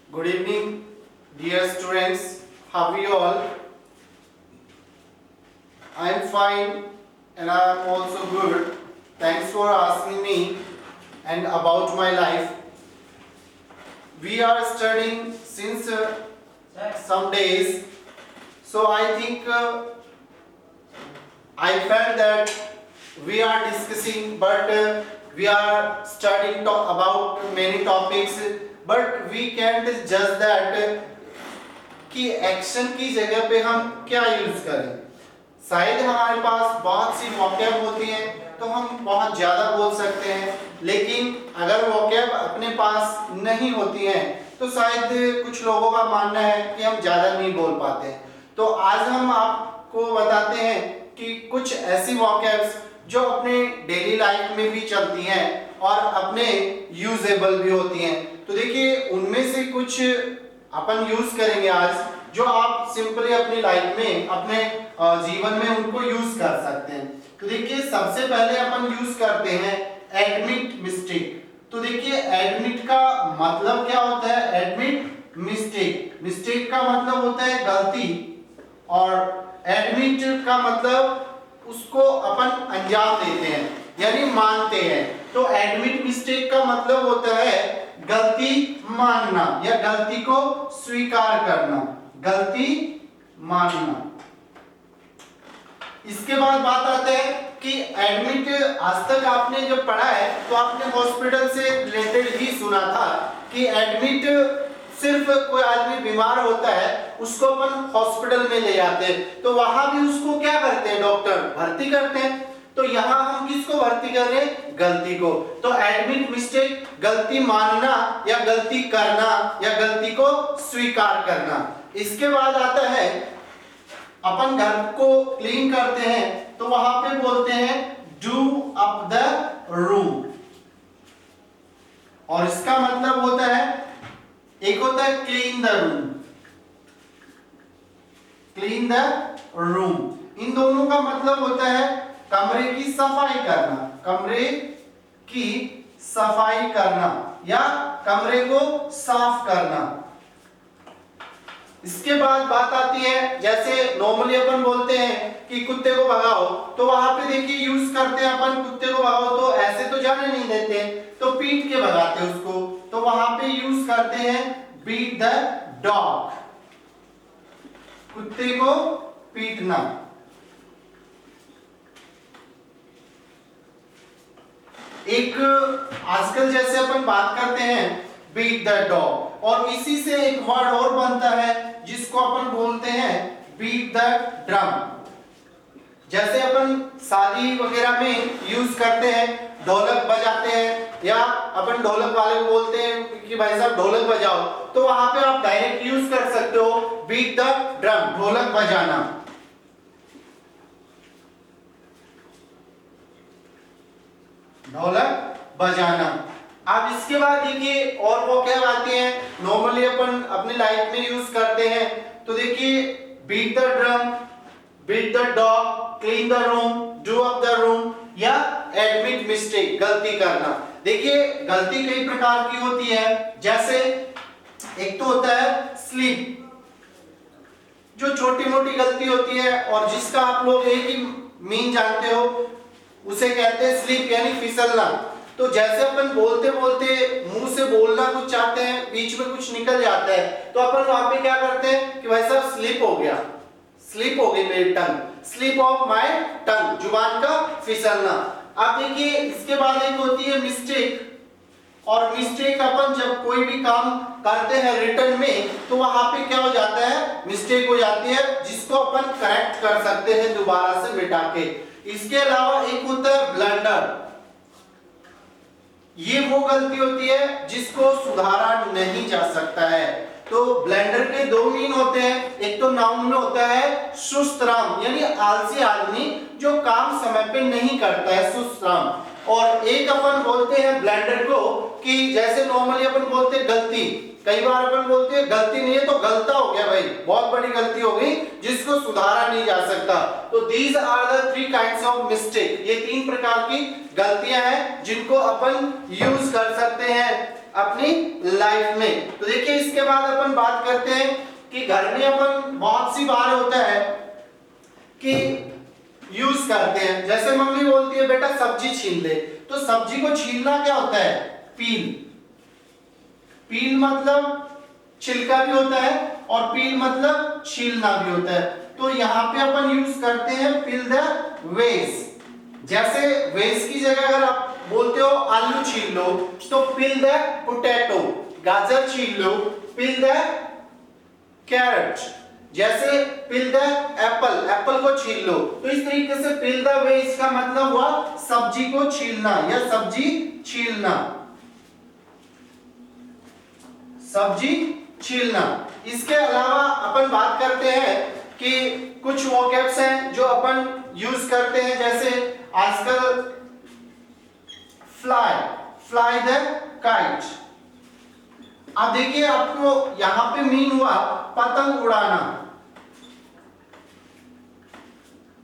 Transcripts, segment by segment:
Good evening, dear students. How are you all? I am fine and I am also good. Thanks for asking me and about my life. We are studying since some days, so I think I felt that we are discussing, but we are studying about many topics, but we can't judge that कि action की जगह पे हम क्या use करें। शायद हमारे पास बहुत सी वोकैब होती हैं तो हम बहुत ज़्यादा बोल सकते हैं, लेकिन अगर वोकैब अपने पास नहीं होती हैं तो शायद कुछ लोगों का मानना है कि हम ज़्यादा नहीं बोल पाते हैं। तो आज हम आपको बताते हैं कि कुछ ऐसी वोकैब्स जो अपने डेली लाइफ में भी चलती हैं और अपने यूजेबल भी होती हैं। तो देखिए उनमें से कुछ अपन यूज करेंगे आज, जो आप सिंपली अपनी लाइफ में, अपने जीवन में उनको यूज कर सकते हैं। तो देखिए सबसे पहले अपन यूज करते हैं एडमिट मिस्टेक। तो देखिए एडमिट का मतलब क्या होता है? एडमिट मिस्टेक, मिस्टेक का मतलब होता है गलती, और एडमिट का मतलब उसको अपन अंजाम देते हैं यानी मानते हैं। तो एडमिट मिस्टेक का मतलब होता है गलती मानना या गलती को स्वीकार करना, गलती मानना। इसके बाद बात आते हैं कि एडमिट, आज तक आपने जब पढ़ा है तो आपने हॉस्पिटल से रिलेटेड ही सुना था कि एडमिट सिर्फ कोई आदमी बीमार होता है उसको अपन हॉस्पिटल में ले जाते हैं, तो वहां भी उसको क्या करते हैं? डॉक्टर भर्ती करते हैं। तो यहाँ हम किसको भर्ती कर रहे हैं? गलती को। तो एडमिट मिस्टेक गलती मानना या गलती करना या गलती को स्वीकार करना। इसके बाद आता है अपन घर को क्लीन करते हैं तो वहां पे बोलते हैं डू अप द रूम, और इसका मतलब होता है, एक होता है clean the room, clean the room. इन दोनों का मतलब होता है कमरे की सफाई करना, कमरे की सफाई करना या कमरे को साफ करना। इसके बाद बात आती है, जैसे नॉर्मली अपन बोलते हैं कि कुत्ते को भगाओ, तो वहां पे देखिए यूज करते हैं अपन कुत्ते को भगाओ, तो ऐसे तो जाने नहीं देते, तो पीट के भगाते हैं उसको, तो वहां पे यूज करते हैं बीट द डॉग, कुत्ते को पीटना। एक आजकल जैसे अपन बात करते हैं बीट द डॉग, और इसी से एक वर्ड और बनता है जिसको अपन बोलते हैं बीट द ड्रम। जैसे अपन शादी वगैरह में यूज करते हैं, ढोलक बजाते हैं, या अपन ढोलक वाले को बोलते हैं कि भाई साहब ढोलक बजाओ, तो वहां पे आप डायरेक्ट यूज कर सकते हो बीट द ड्रम, ढोलक बजाना। ढोलक बजाना। अब इसके बाद देखिए और वो क्या आते हैं, नॉर्मली अपन अपनी लाइफ में यूज करते हैं। तो देखिए beat the drum, beat the dog, clean the room, do up the room या एडमिट मिस्टेक, गलती करना। देखिए गलती कई प्रकार की होती है, जैसे एक तो होता है स्लीप, जो छोटी मोटी गलती होती है और जिसका आप लोग एक ही मीन जानते हो, उसे कहते हैं स्लीप यानी फिसलना। तो जैसे अपन बोलते बोलते मुंह से बोलना कुछ चाहते हैं, बीच में कुछ निकल जाता है, तो अपन वहां पे क्या करते हैं कि भाई साहब स्लिप हो गया, स्लिप हो गई मेरी टंग, स्लिप ऑफ माय टंग, जुबान का फिसलना। अब देखिए इसके बाद एक होती है मिस्टेक, और मिस्टेक अपन जब कोई भी काम करते हैं रिटर्न में तो वहां पे क्या हो जाता है? मिस्टेक हो जाती है, जिसको अपन करेक्ट कर सकते हैं दोबारा से मिटा के। इसके अलावा एक होता है ब्लंडर, ये वो गलती होती है जिसको सुधारा नहीं जा सकता है। तो ब्लेंडर के दो मीन होते हैं, एक तो नाउन में होता है सुस्त राम यानी आलसी आदमी जो काम समय पे नहीं करता है, सुस्त राम। और एक अपन बोलते हैं ब्लेंडर को कि जैसे नॉर्मली अपन बोलते हैं गलती, कई बार अपन बोलते हैं गलती नहीं है तो गलता हो गया भाई, बहुत बड़ी गलती हो गई जिसको सुधारा नहीं जा सकता। तो these are the three kinds of mistake, ये तीन प्रकार की गलतियां हैं जिनको अपन यूज कर सकते हैं अपनी लाइफ में। तो देखिए इसके बाद अपन बात करते हैं कि घर में अपन बहुत सी बार होता है कि यूज करते हैं, जैसे मम्मी बोलती है बेटा सब्जी छील ले, तो सब्जी को छीलना क्या होता है? पील। पील मतलब छिलका भी होता है और पील मतलब छीलना भी होता है। तो यहाँ पे अपन यूज करते हैं पील द वेज। जैसे वेज की जगह अगर आप बोलते हो आलू छील लो तो पील द पोटैटो, गाजर छील लो पील द कैरेट, जैसे पील द एप्पल, एप्पल को छील लो। तो इस तरीके से पील द वेज का मतलब हुआ सब्जी को छीलना या सब्जी छीलना, सब्जी छीलना। इसके अलावा अपन बात करते हैं कि कुछ वोकैब्स हैं जो अपन यूज करते हैं, जैसे आजकल फ्लाई, फ्लाई द काइट। अब देखिए आपको यहां पे मीन हुआ पतंग उड़ाना,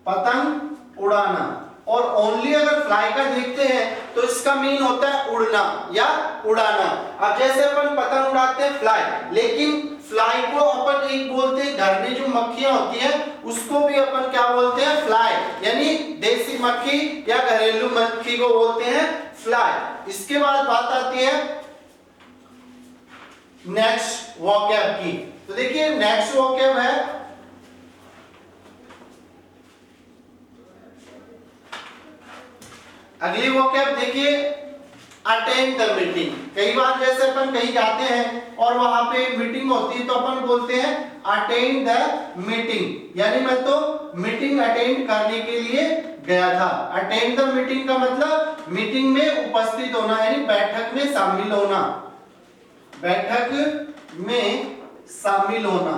पतंग उड़ाना। और ओनली अगर फ्लाई का देखते हैं तो इसका मीन होता है उड़ना या उड़ाना। अब जैसे अपन पतंग उड़ाते हैं फ्लाई, लेकिन फ्लाई को अपन एक बोलते हैं घर में जो मक्खियां होती हैं उसको भी अपन क्या बोलते हैं? फ्लाई, यानी देसी मक्खी या घरेलू मक्खी को बोलते हैं फ्लाई। इसके बाद बात आती है नेक्स्ट वोकैब की। तो देखिए नेक्स्ट वोकैब है अगली वोकैब देखिए अटेंड द मीटिंग। कई बार जैसे अपन कहीं जाते हैं और वहां पे मीटिंग होती है तो अपन बोलते हैं अटेंड द मीटिंग, यानी मैं तो मीटिंग अटेंड करने के लिए गया था। अटेंड द मीटिंग का मतलब मीटिंग में उपस्थित होना, यानी बैठक में शामिल होना, बैठक में शामिल होना,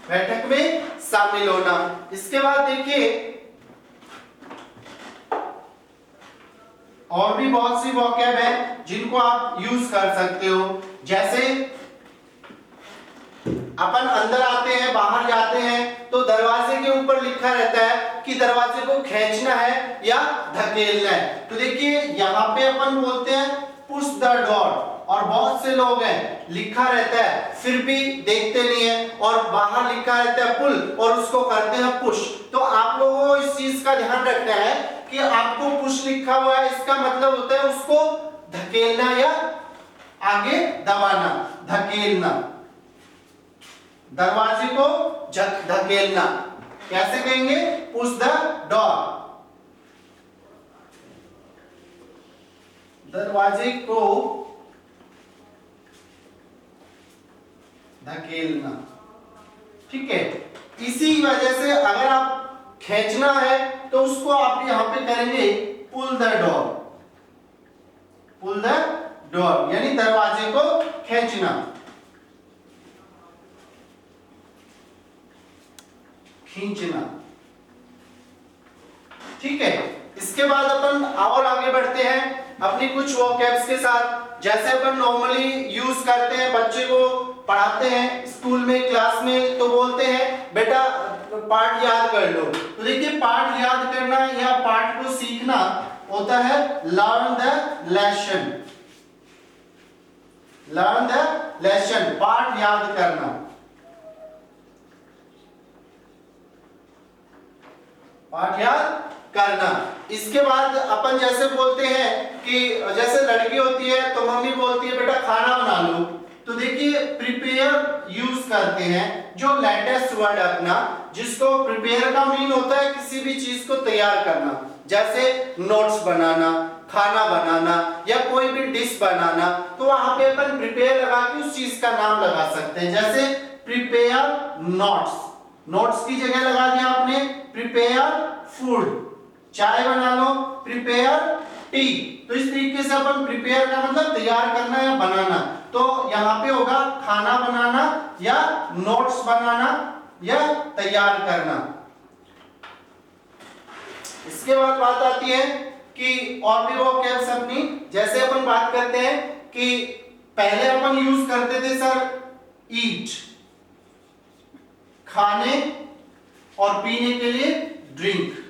बैठक में शामिल होना। इसके बाद देखिए और भी बहुत सी वोकैब है जिनको आप यूज कर सकते हो। जैसे अपन अंदर आते हैं, बाहर जाते हैं तो दरवाजे के ऊपर लिखा रहता है कि दरवाजे को खींचना है या धकेलना है। तो देखिए यहाँ पे अपन बोलते हैं पुश द डोर, और बहुत से लोग हैं लिखा रहता है फिर भी देखते नहीं है, और बाहर लिखा रहता है पुल और उसको करते हैं पुश। तो आप लोगों को इस चीज का ध्यान रखना है कि आपको पुश लिखा हुआ है, इसका मतलब होता है उसको धकेलना या आगे दबाना, धकेलना, दरवाजे को धकेलना। कैसे कहेंगे? पुश द डोर, दरवाजे को धकेलना। ठीक है, इसी वजह से अगर आप खींचना है तो उसको आप यहां पे करेंगे pull the door, pull the door यानी दरवाजे को खींचना, खींचना। ठीक है, इसके बाद अपन और आगे बढ़ते हैं अपनी कुछ वोकैब्स के साथ। जैसे अपन नॉर्मली यूज करते हैं, बच्चे को पढ़ाते हैं स्कूल में, क्लास में, तो बोलते हैं बेटा पाठ याद कर लो। तो देखिए पाठ याद करना या पाठ को सीखना होता है learn the lesson, learn the lesson, पाठ याद करना, पाठ याद करना। इसके बाद अपन जैसे बोलते हैं कि जैसे लड़की होती है तो मम्मी बोलती है बेटा खाना बना लो, तो देखिए प्रिपेयर यूज करते हैं जो लेटेस्ट वर्ड अपना, जिसको प्रिपेयर का मीन होता है किसी भी चीज को तैयार करना, जैसे नोट्स बनाना, खाना बनाना या कोई भी डिश बनाना। तो वहां पे अपन प्रिपेयर लगा के उस चीज का नाम लगा सकते हैं, जैसे प्रिपेयर नोट्स, नोट्स की जगह लगा दिया आपने प्रिपेयर फूड, चाय बना लो प्रिपेयर टी। तो इस तरीके से अपन प्रिपेयर का मतलब तैयार करना या बनाना, तो यहां पे होगा खाना बनाना या नोट्स बनाना या तैयार करना। इसके बाद बात आती है कि और भी वोकैब्स अपनी, जैसे अपन बात करते हैं कि पहले अपन यूज करते थे सर ईट, खाने और पीने के लिए ड्रिंक।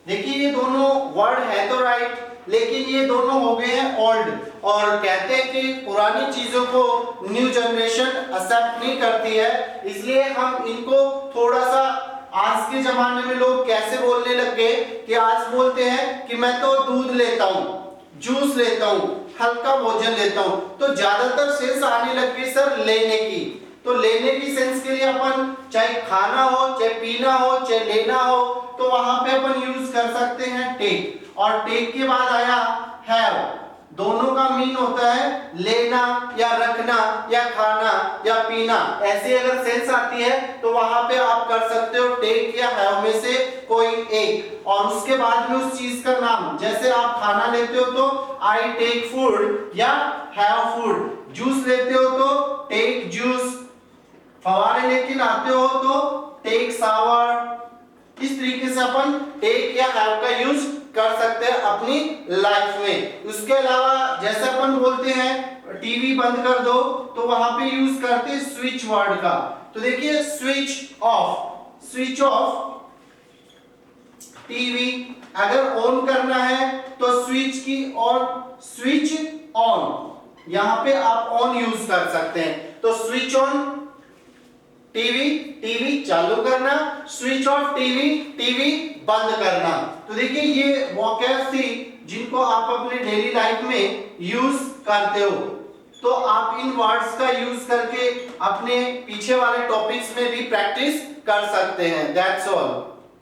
देखिए ये दोनों वर्ड है तो राइट, लेकिन ये दोनों हो गए हैं ओल्ड, और कहते हैं कि पुरानी चीजों को न्यू जनरेशन एक्सेप्ट नहीं करती है, इसलिए हम इनको थोड़ा सा, आज के जमाने में लोग कैसे बोलने लग गए कि आज बोलते हैं कि मैं तो दूध लेता हूं, जूस लेता हूं, हल्का भोजन लेता हूं, तो ज्यादातर सेंस आने लग गई सर लेने की। तो लेने की सेंस के लिए अपन चाहे खाना हो, चाहे पीना हो, चाहे लेना हो, तो वहां पे अपन यूज कर सकते हैं टेक, और टेक के बाद आया हैव। दोनों का मीन होता है लेना या रखना या खाना या पीना। ऐसी अगर सेंस आती है तो वहां पे आप कर सकते हो टेक या हैव में से कोई एक, और उसके बाद में उस चीज का नाम, जैसे आप खाना लेते हो तो आई टेक फूड या हैव फूड, जूस लेते हो तो टेक जूस, फवारे लेके नहाते हो तो टेक शावर। इस तरीके से अपन टेक या हैव का यूज कर सकते हैं अपनी लाइफ में। उसके अलावा जैसे अपन बोलते हैं टीवी बंद कर दो, तो वहां पे यूज करते हैं स्विच वर्ड का। तो देखिए switch off, switch off TV. अगर ऑन करना है तो स्विच की ऑन, स्विच ऑन, यहां पे आप ऑन यूज कर सकते हैं। तो स्विच ऑन टीवी, टीवी चालू करना, स्विच ऑफ टीवी, टीवी बंद करना। तो देखिए ये वोकैब्स थी जिनको आप अपने डेली लाइफ में यूज करते हो। तो आप इन वर्ड्स का यूज करके अपने पीछे वाले टॉपिक्स में भी प्रैक्टिस कर सकते हैं। That's all.